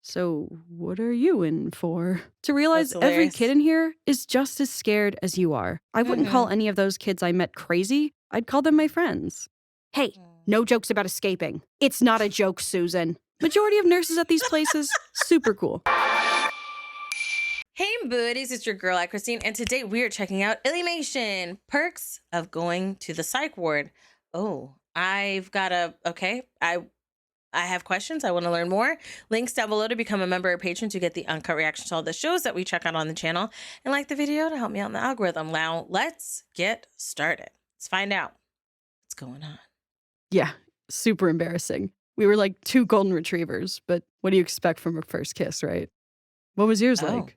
So what are you in for? To realize That's every hilarious. kid in here is just as scared as you are. I wouldn't call any of those kids I met crazy. I'd call them my friends. Hey, no jokes about escaping. It's not a joke, Susan. Majority of nurses at these places, super cool. Hey, buddies, it's your girl, AyChristene, and today we are checking out illymation, perks of going to the psych ward. Oh, I've got I have questions. I want to learn more. Links down below to become a member or patron to get the uncut reactions to all the shows that we check out on the channel, and like the video to help me out in the algorithm. Now, let's get started. Let's find out what's going on. Yeah, super embarrassing. We were like two golden retrievers, but what do you expect from a first kiss, right? What was yours like?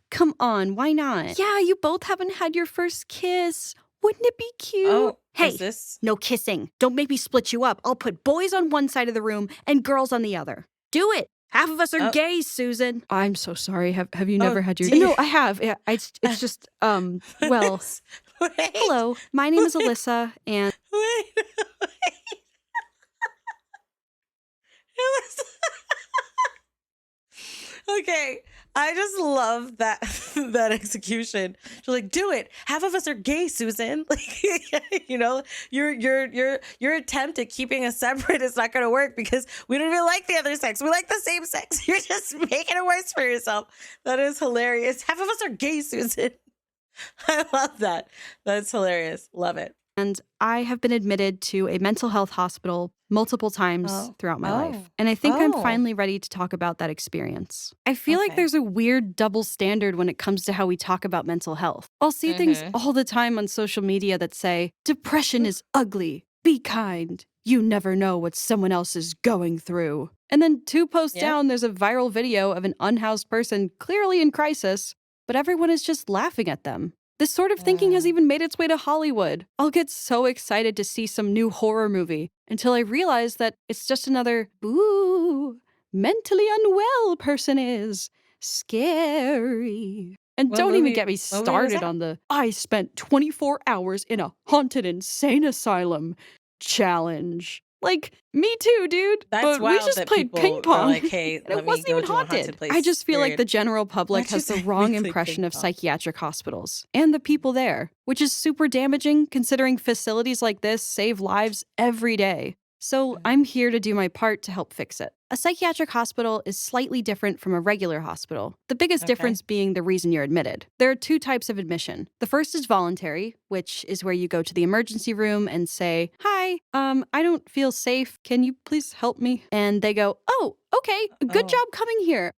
Come on, why not? Yeah, you both haven't had your first kiss. Wouldn't it be cute? Oh, hey, no kissing. Don't make me split you up. I'll put boys on one side of the room and girls on the other. Do it. Half of us are gay, Susan. I'm so sorry. Have you never had your... No, I have. Yeah, it's just, well... Wait. Hello, my name is Alyssa, and... Wait. Okay, I just love that that execution. She's like, "Do it. Half of us are gay, Susan." Like, you know, your attempt at keeping us separate is not going to work because we don't even like the other sex. We like the same sex. You're just making it worse for yourself. That is hilarious. Half of us are gay, Susan. I love that. That's hilarious. Love it. And I have been admitted to a mental health hospital multiple times throughout my life. And I think I'm finally ready to talk about that experience. I feel like there's a weird double standard when it comes to how we talk about mental health. I'll see things all the time on social media that say, depression is ugly, be kind, you never know what someone else is going through. And then 2 posts down, there's a viral video of an unhoused person clearly in crisis, but everyone is just laughing at them. This sort of thinking has even made its way to Hollywood. I'll get so excited to see some new horror movie until I realize that it's just another, ooh, mentally unwell person is scary. And don't even get me started on the, I spent 24 hours in a haunted insane asylum challenge. Like, me too, dude. That's but wild we just that played people ping pong. are like, hey, and let it me wasn't go even to a haunted haunted. place, I just feel like period. the general public Why'd you has the say wrong we played impression ping of pong? psychiatric hospitals and the people there, which is super damaging considering facilities like this save lives every day. So I'm here to do my part to help fix it. A psychiatric hospital is slightly different from a regular hospital, the biggest difference being the reason you're admitted. There are 2 types of admission. The first is voluntary, which is where you go to the emergency room and say, hi, I don't feel safe. Can you please help me? And they go, oh, okay, good job coming here.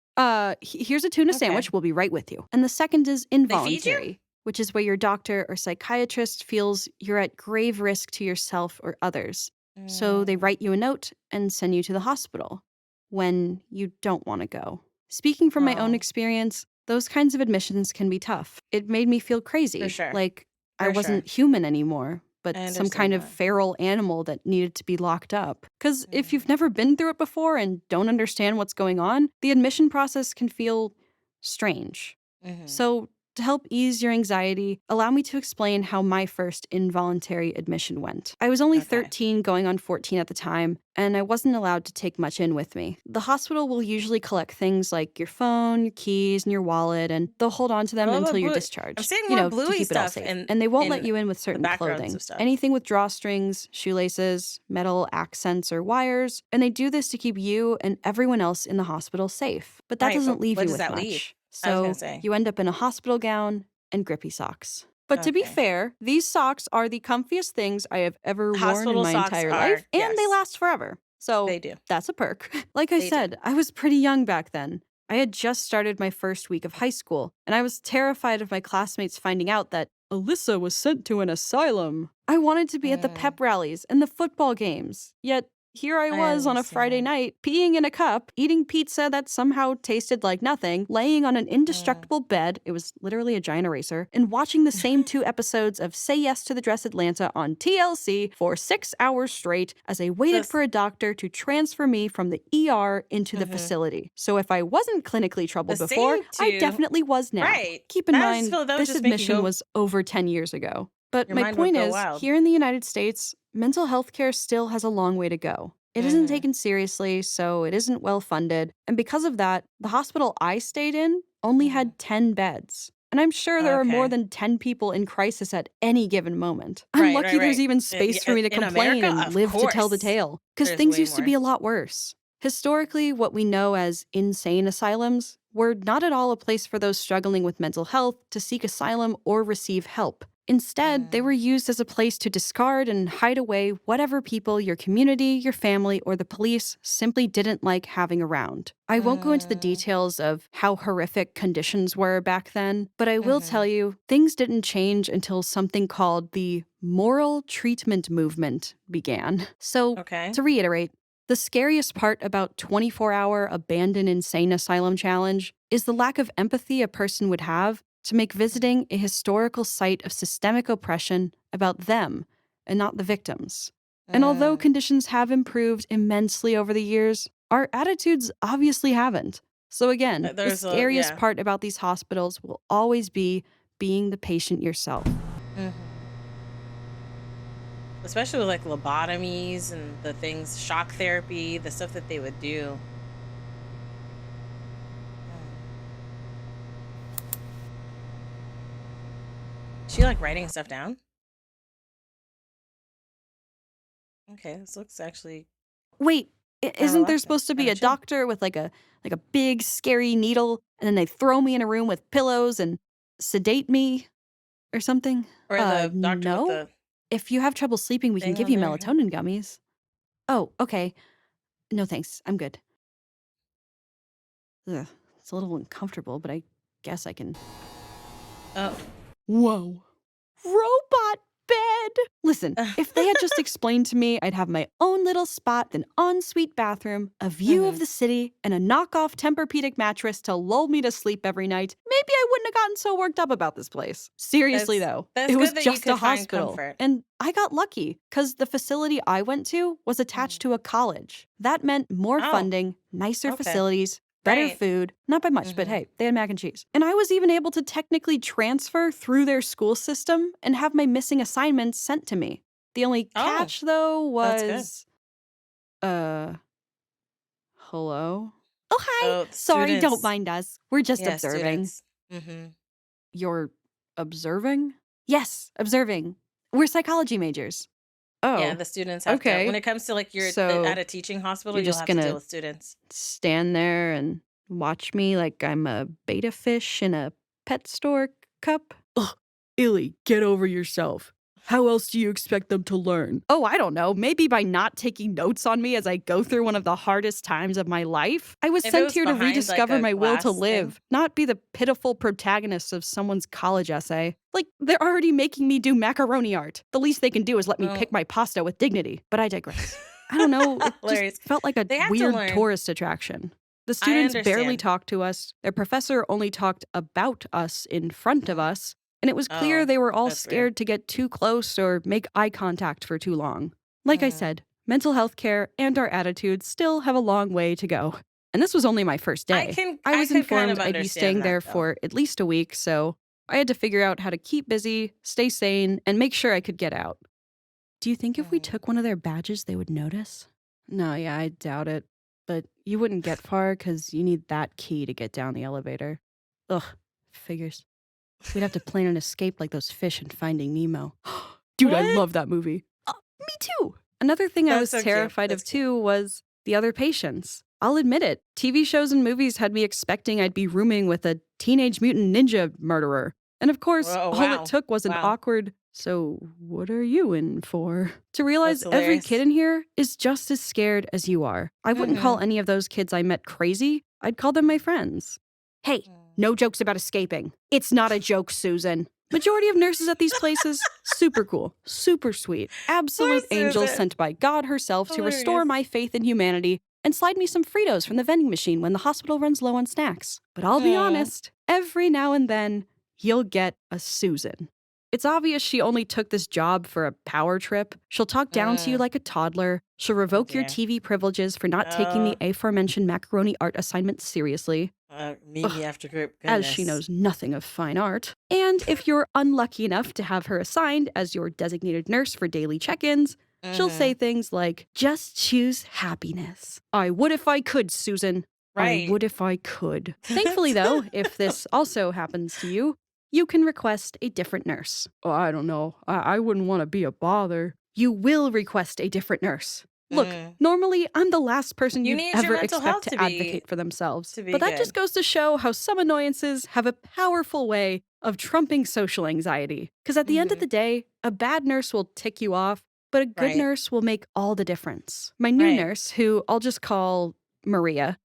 Here's a tuna sandwich. We'll be right with you. And the second is involuntary, which is where your doctor or psychiatrist feels you're at grave risk to yourself or others. So they write you a note and send you to the hospital when you don't want to go. Speaking from my own experience, those kinds of admissions can be tough. It made me feel crazy, like I wasn't human anymore, but some kind of feral animal that needed to be locked up. Because if you've never been through it before and don't understand what's going on, the admission process can feel strange. So to help ease your anxiety, allow me to explain how my first involuntary admission went. I was only 13 going on 14 at the time, and I wasn't allowed to take much in with me. The hospital will usually collect things like your phone, your keys, and your wallet, and they'll hold on to them until you're discharged. I'm seeing you more know, bluey to keep it all stuff safe. And they won't let you in with certain clothing. Anything with drawstrings, shoelaces, metal accents, or wires, and they do this to keep you and everyone else in the hospital safe. But that doesn't leave you with much. So you end up in a hospital gown and grippy socks. But to be fair, these socks are the comfiest things I have ever worn in my entire life, and they last forever. So that's a perk. Like I said, I was pretty young back then. I had just started my first week of high school, and I was terrified of my classmates finding out that Alyssa was sent to an asylum. I wanted to be at the pep rallies and the football games, yet here I was on a Friday night, peeing in a cup, eating pizza that somehow tasted like nothing, laying on an indestructible bed, it was literally a giant eraser, and watching the same 2 episodes of Say Yes to the Dress Atlanta on TLC for 6 hours straight as I waited for a doctor to transfer me from the ER into the facility. So if I wasn't clinically troubled before, I definitely was now. Keep in mind, this admission was over 10 years ago. But my point is, here in the United States, mental health care still has a long way to go. It isn't Mm-hmm. taken seriously, so it isn't well funded. And because of that, the hospital I stayed in only Mm-hmm. had 10 beds. And I'm sure there are more Okay. than 10 people in crisis at any given moment. I'm Right, right, lucky there's right. even space for me to In complain America, and of live to tell the course, tale, because there's things way used to be more. a lot worse. Historically, what we know as insane asylums were not at all a place for those struggling with mental health to seek asylum or receive help. Instead, they were Mm. used as a place to discard and hide away whatever people your community, your family, or the police simply didn't like having around. I won't go into the Mm. details of how horrific conditions were back then, but I will Mm-hmm. tell you things didn't change until something called the moral treatment movement began. So, Okay. to reiterate, the scariest part about 24-hour abandoned insane asylum challenge is the lack of empathy a person would have to make visiting a historical site of systemic oppression about them and not the victims. And although Mm. conditions have improved immensely over the years, our attitudes obviously haven't. So again, the There's a scariest yeah. part about these hospitals will always be being the patient yourself. Mm-hmm. Especially with like lobotomies and the things, shock therapy, the stuff that they would do. Mm. She like writing stuff down. Okay, this looks actually Wait, kind of isn't there relaxing, supposed to kind be of a chill. doctor with like a big scary needle and then they throw me in a room with pillows and sedate me or something? Or the doctor with No. the If you have trouble sleeping, we can thing give on you their head. melatonin gummies. Oh, okay. No thanks. I'm good. Ugh, it's a little uncomfortable, but I guess I can. Oh. Whoa. Robot bed! Listen, if they had just explained to me I'd have my own little spot, an ensuite bathroom, a view Mm-hmm. of the city, and a knockoff Tempur-Pedic mattress to lull me to sleep every night, maybe I wouldn't have gotten so worked up about this place. Seriously, though, That's it was good that you just a could find hospital. comfort. And I got lucky, because the facility I went to was attached Mm. to a college. That meant more Oh, funding, nicer okay. facilities, better Great. food, not by much, but Mm-hmm. hey, they had mac and cheese. And I was even able to technically transfer through their school system and have my missing assignments sent to me. The only Oh, catch, though, that's good. was, uh, hello? Oh, hi! Oh, the Sorry, don't students. mind us. We're just Yeah, observing. students. Mm-hmm. You're observing? Yes, observing. We're psychology majors. Yeah, Oh, the students have to, when okay. it comes to like you're at So a teaching hospital, you're you'll just have to deal gonna with students. stand there and watch me like I'm a beta fish in a pet store cup? Ugh, Illy, get over yourself. How else do you expect them to learn? Oh, I don't know. Maybe by not taking notes on me as I go through one of the hardest times of my life? I was If it sent was here to behind like rediscover a my will to glass thing. live, not be the pitiful protagonist of someone's college essay. Like, they're already making me do macaroni art. The least they can do is let me Well, pick my pasta with dignity. But I digress. I don't know, it just hilarious. felt like a They have to weird learn. tourist attraction. The I students barely understand. talked to us, their professor only talked about us in front of Mm. us, and it was clear Oh, they were all that's weird. scared to get too close or make eye contact for too long. Like I Mm. said, mental health care and our attitudes still have a long way to go. And this was only my first day. I I was could kind informed of I'd be staying understand that there though. for at least a week, so I had to figure out how to keep busy, stay sane, and make sure I could get out. Do you think if we Mm. took one of their badges, they would notice? No, yeah, I doubt it. But you wouldn't get far because you need that key to get down the elevator. Ugh, figures. We'd have to plan an escape like those fish in Finding Nemo. Dude, I What? love that movie. Me too. Another thing I That's was so cute. terrified That's of cute. too was the other patients. I'll admit it, TV shows and movies had me expecting I'd be rooming with a teenage mutant ninja murderer. And of course, Oh all it wow. took was an Wow. awkward, "So, what are you in for?" To realize That's every kid hilarious. in here is just as scared as you are. I wouldn't call Mm-hmm. any of those kids I met crazy, I'd call them my friends. Hey, no jokes about escaping. It's not a joke, Susan. Majority of nurses at these places, super cool, super sweet, Poor absolute angels Susan. sent by God herself to restore Hilarious. my faith in humanity and slide me some Fritos from the vending machine when the hospital runs low on snacks. But I'll be Mm. honest, every now and then, you'll get a Susan. It's obvious she only took this job for a power trip. She'll talk down to you Mm. like a toddler. She'll Oh revoke your dear. TV privileges for not taking the aforementioned macaroni art assignment seriously. Meet me after group. As she Goodness. knows nothing of fine art. And if you're unlucky enough to have her assigned as your designated nurse for daily check ins, She'll say Mhm. things like, just choose happiness. I would if I could, Susan. I Right. would if I could. Thankfully, though, if this also happens to you, you can request a different nurse. Oh, I don't know. I wouldn't want to be a bother. You will request a different nurse. Look, Mm. normally I'm the last person You you'd need your ever mental expect health to advocate for themselves. to be But that good. just goes to show how some annoyances have a powerful way of trumping social anxiety. Because at the end of Mhm. the day, a bad nurse will tick you off, but a good Right. nurse will make all the difference. My new Right. nurse, who I'll just call Maria,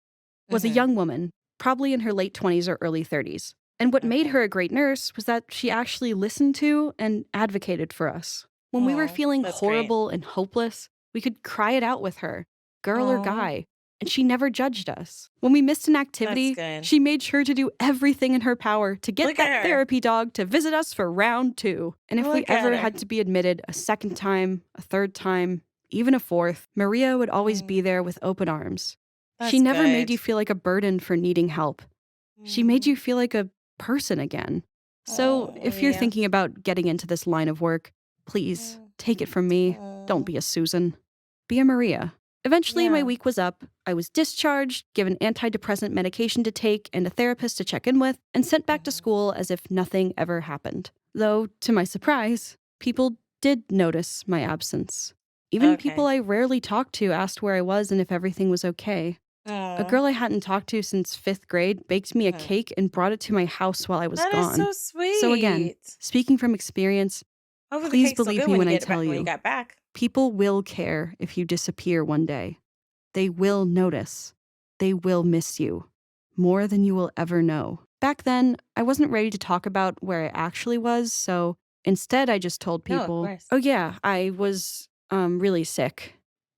was a Mhm. young woman, probably in her late 20s or early 30s. And what made Okay. her a great nurse was that she actually listened to and advocated for us. When we were Aw, feeling that's great. horrible and hopeless, we could cry it out with her, girl or Aw, guy, and she never judged us. When we missed an that's activity, good. she made sure to do everything in her power to get Look at that her. therapy dog to visit us for round 2. And if we Look at ever her. had to be admitted a second time, a third time, even a fourth, Maria would always be Mm, there with open arms. She that's never made you good. feel like a burden for needing help. She made Mm. you feel like a person again. So, Oh, if you're Maria. thinking about getting into this line of work, please Mm. take it from me. Don't Aw. be a Susan. Be a Maria. Eventually, my Yeah. week was up. I was discharged, given antidepressant medication to take and a therapist to check in with, and sent back to Mhm. school as if nothing ever happened. Though, to my surprise, people did notice my absence. Even people Okay. I rarely talked to asked where I was and if everything was okay. A Aw. girl I hadn't talked to since 5th grade baked me a Mhm. cake and brought it to my house while I was That is gone. so So again, sweet. speaking from experience, Hopefully the please cake's still believe good me when you when I get it tell back when you you, got back. people will care if you disappear one day. They will notice. They will miss you. More than you will ever know. Back then, I wasn't ready to talk about where I actually was, so instead I just told No, of people, course. oh yeah, I was really sick.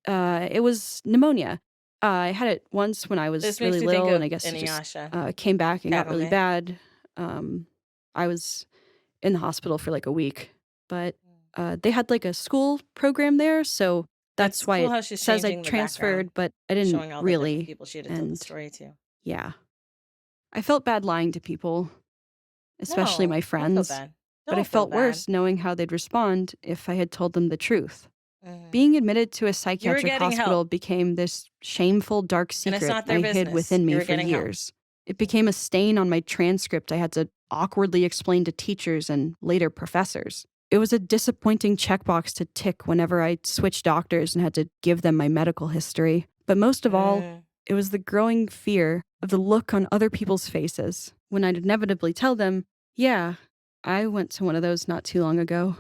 It was pneumonia. I had it once when I This was makes really me think little, and I of guess it just Inuyasha. came back and got really Kagome. bad. I was in the hospital for like a week, but they had like a school program there, so It's that's why cool it how she's says I changing the background, transferred, but I didn't showing all the different really. people she had to tell the And story to. yeah, I felt bad lying to people, especially No, my don't feel friends, bad. but I Don't feel felt bad. worse knowing how they'd respond if I had told them the truth. Mhm. Being admitted to a You were psychiatric getting help, hospital became this shameful, dark and it's secret not their I hid business. within You me were for getting help. years. It Mhm. became a stain on my transcript I had to awkwardly explain to teachers and later professors. It was a disappointing checkbox to tick whenever I switched doctors and had to give them my medical history. But most of all, Mm. it was the growing fear of the look on other people's faces when I'd inevitably tell them, yeah, I went to one of those not too long ago.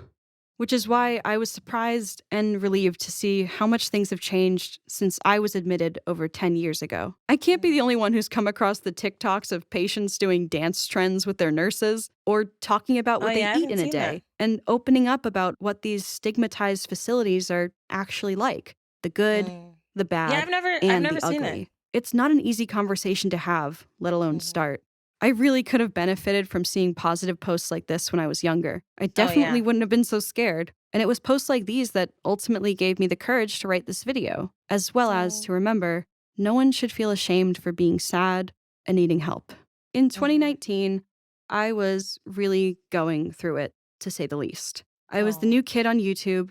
Which is why I was surprised and relieved to see how much things have changed since I was admitted over 10 years ago. I can't be the Mm. only one who's come across the TikToks of patients doing dance trends with their nurses, or talking about Oh what they yeah, I eat haven't in a seen that. day, and opening up about what these stigmatized facilities are actually like: the good, Mm. the Yeah, bad, I've and never the seen it. ugly. It's not an easy conversation to have, let alone Mhm. start. I really could have benefited from seeing positive posts like this when I was younger. I Oh definitely yeah. wouldn't have been so scared. And it was posts like these that ultimately gave me the courage to write this video, as well as Oh. to remember no one should feel ashamed for being sad and needing help. In Mhm. 2019, I was really going through it, to say the least. I was the Oh. new kid on YouTube,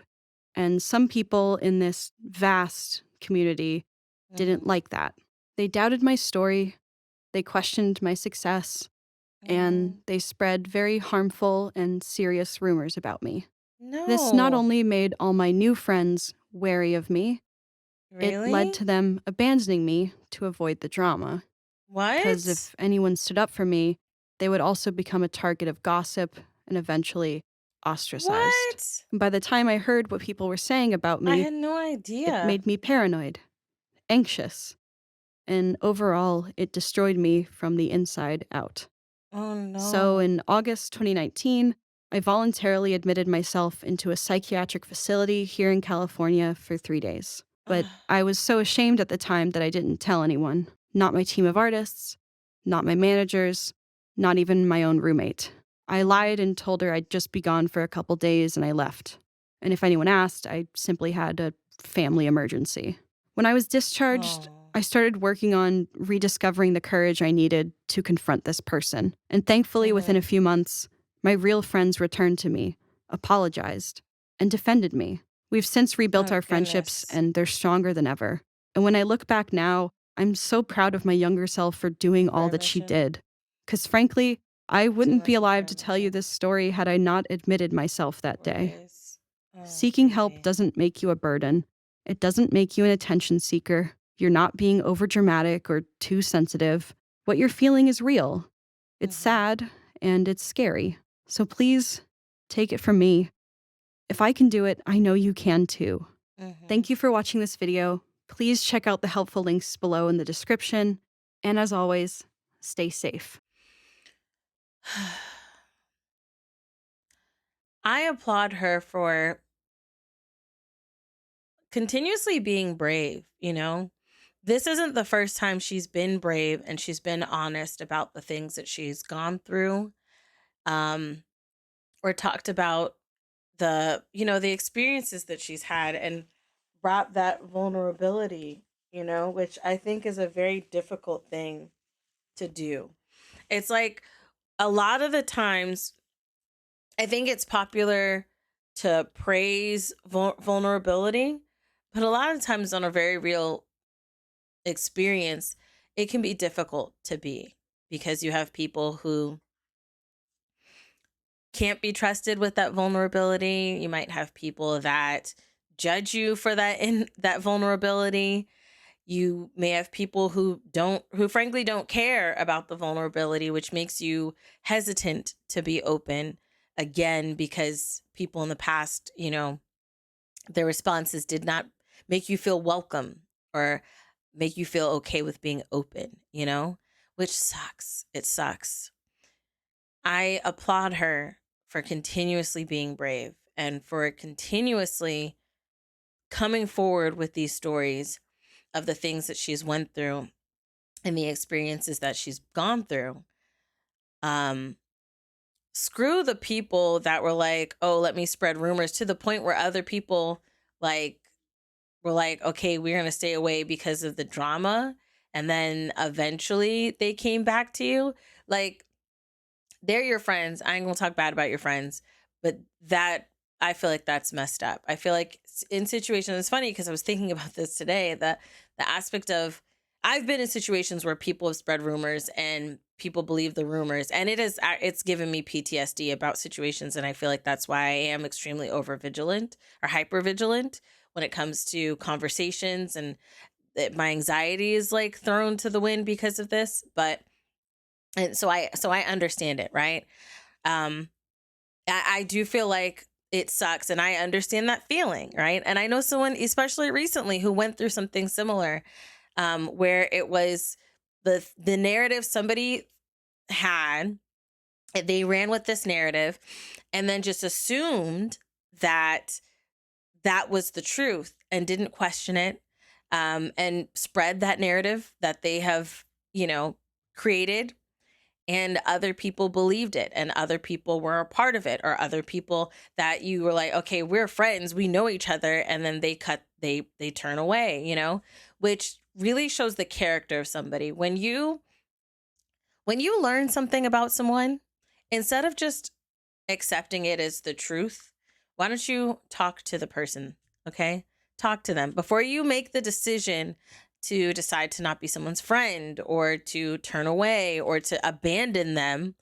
and some people in this vast community didn't Mhm. like that. They doubted my story, they questioned my success, and Mhm. they spread very harmful and serious rumors about me. This not No. only made all my new friends wary of me, it led Really? to them abandoning me to avoid the drama. Because What? if anyone stood up for me, they would also become a target of gossip and eventually ostracized. What? By the time I heard what people were saying about I me, had no it idea. made me paranoid, anxious, and overall, it destroyed me from the inside out. Oh So no. in August 2019, I voluntarily admitted myself into a psychiatric facility here in California for 3 days. But I was so ashamed at the time that I didn't tell anyone. Not my team of artists, not my managers, not even my own roommate. I lied and told her I'd just be gone for a couple days and I left. And if anyone asked, I simply had a family emergency. When I was discharged, Oh. I started working on rediscovering the courage I needed to confront this person. And thankfully, within a Mhm. few months, my real friends returned to me, apologized, and defended me. We've since rebuilt Oh our friendships, goodness. and they're stronger than ever. And when I look back now, I'm so proud of my younger self for doing all Prayer that she mission. did. Because frankly, I Too wouldn't be much in alive prayer to tell you mission. this story had I not admitted myself that day. Boys. Oh Seeking help baby. doesn't make you a burden. It doesn't make you an attention seeker. You're not being overdramatic or too sensitive. What you're feeling is real. It's Mm-hmm. sad and it's scary. So please take it from me. If I can do it, I know you can too. Mm-hmm. Thank you for watching this video. Please check out the helpful links below in the description. And as always, stay safe. I applaud her for continuously being brave, you know? This isn't the first time she's been brave and she's been honest about the things that she's gone through. Um, or talked about the experiences that she's had and brought that vulnerability, which I think is a very difficult thing to do. It's like a lot of the times I think it's popular to praise vulnerability, but a lot of times on a very real experience, it can be difficult to be because you have people who can't be trusted with that vulnerability. You might have people that judge you for that vulnerability. You may have people who frankly don't care about the vulnerability, which makes you hesitant to be open again because people in the past, their responses did not make you feel welcome or make you feel okay with being open, which sucks. It sucks. I applaud her for continuously being brave and for continuously coming forward with these stories of the things that she's went through and the experiences that she's gone through. Um, Screw the people that were like, "Oh, let me spread rumors," to the point where other people like were like, "Okay, we're going to stay away because of the drama." And then eventually they came back to you. Like, they're your friends. I ain't gonna talk bad about your friends, but that I feel like that's messed up. I feel like in situations, it's funny because I was thinking about this today. The aspect of I've been in situations where people have spread rumors and people believe the rumors, and it's given me PTSD about situations, and I feel like that's why I am extremely over vigilant or hyper vigilant when it comes to conversations, and that my anxiety is like thrown to the wind because of this, but. And so I understand it, right? Um, I do feel like it sucks, and I understand that feeling, right? And I know someone, especially recently, who went through something similar, where it was the narrative somebody had, they ran with this narrative, and then just assumed that that was the truth and didn't question it, and spread that narrative that they have, created, and other people believed it and other people were a part of it, or other people that you were like, okay, we're friends, we know each other, and then they turn away, which really shows the character of somebody. When you learn something about someone, instead of just accepting it as the truth, why don't you talk to the person? Okay, talk to them before you make the decision to decide to not be someone's friend or to turn away or to abandon them.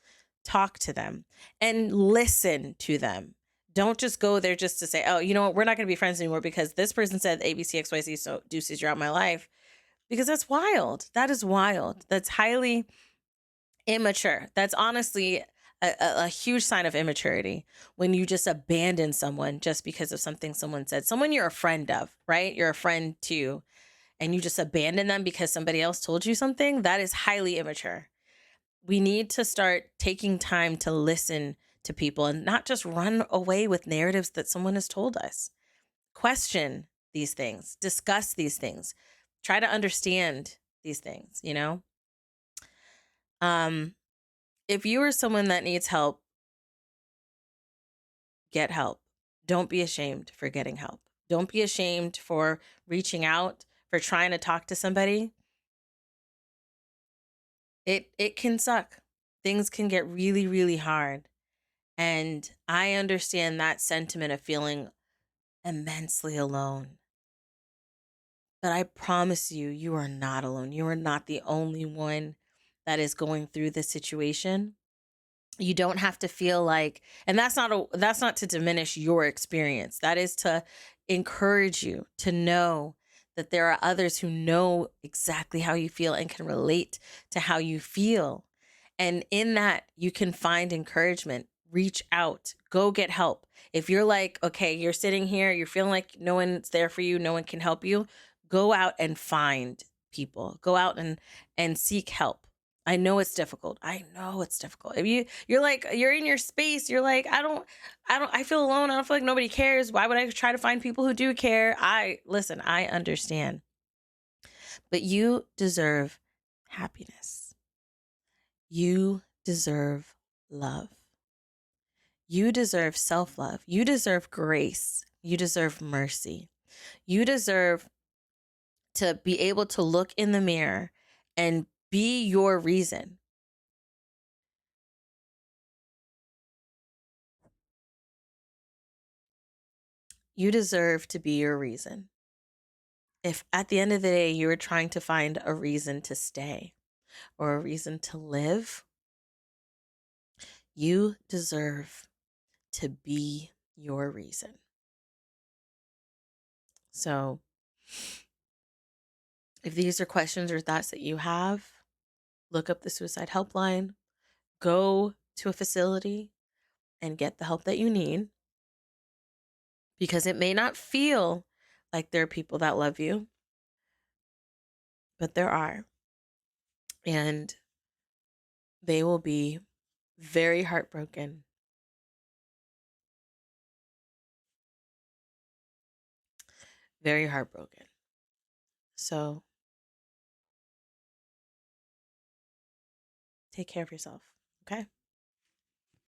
Talk to them and listen to them. Don't just go there just to say, oh, you know what, we're not going to be friends anymore because this person said ABCXYZ, so deuces, you're out of my life. Because that's wild. That is wild. That's highly immature. That's honestly a huge sign of immaturity when you just abandon someone just because of something someone said. Someone you're a friend of, right? You're a friend to, and you just abandon them because somebody else told you something. That is highly immature. We need to start taking time to listen to people and not just run away with narratives that someone has told us. Question these things, discuss these things, try to understand these things. Um, if you are someone that needs help, get help. Don't be ashamed for getting help. Don't be ashamed for reaching out, for trying to talk to somebody. It can suck. Things can get really, really hard. And I understand that sentiment of feeling immensely alone. But I promise you, you are not alone. You are not the only one that is going through this situation. You don't have to feel like, and that's not to diminish your experience. That is to encourage you to know that there are others who know exactly how you feel and can relate to how you feel. And in that, you can find encouragement. Reach out, go get help. If you're like, okay, you're sitting here, you're feeling like no one's there for you, no one can help you, go out and find people. Go out and seek help. I know it's difficult. I know it's difficult. If you're like, you're in your space, you're like, I feel alone. I don't feel like nobody cares. Why would I try to find people who do care? Listen, I understand. But you deserve happiness. You deserve love. You deserve self-love. You deserve grace. You deserve mercy. You deserve to be able to look in the mirror and be your reason. You deserve to be your reason. If at the end of the day you were trying to find a reason to stay or a reason to live, you deserve to be your reason. So, if these are questions or thoughts that you have, look up the suicide helpline, go to a facility and get the help that you need, because it may not feel like there are people that love you, but there are. And they will be very heartbroken, very heartbroken. So take care of yourself, okay?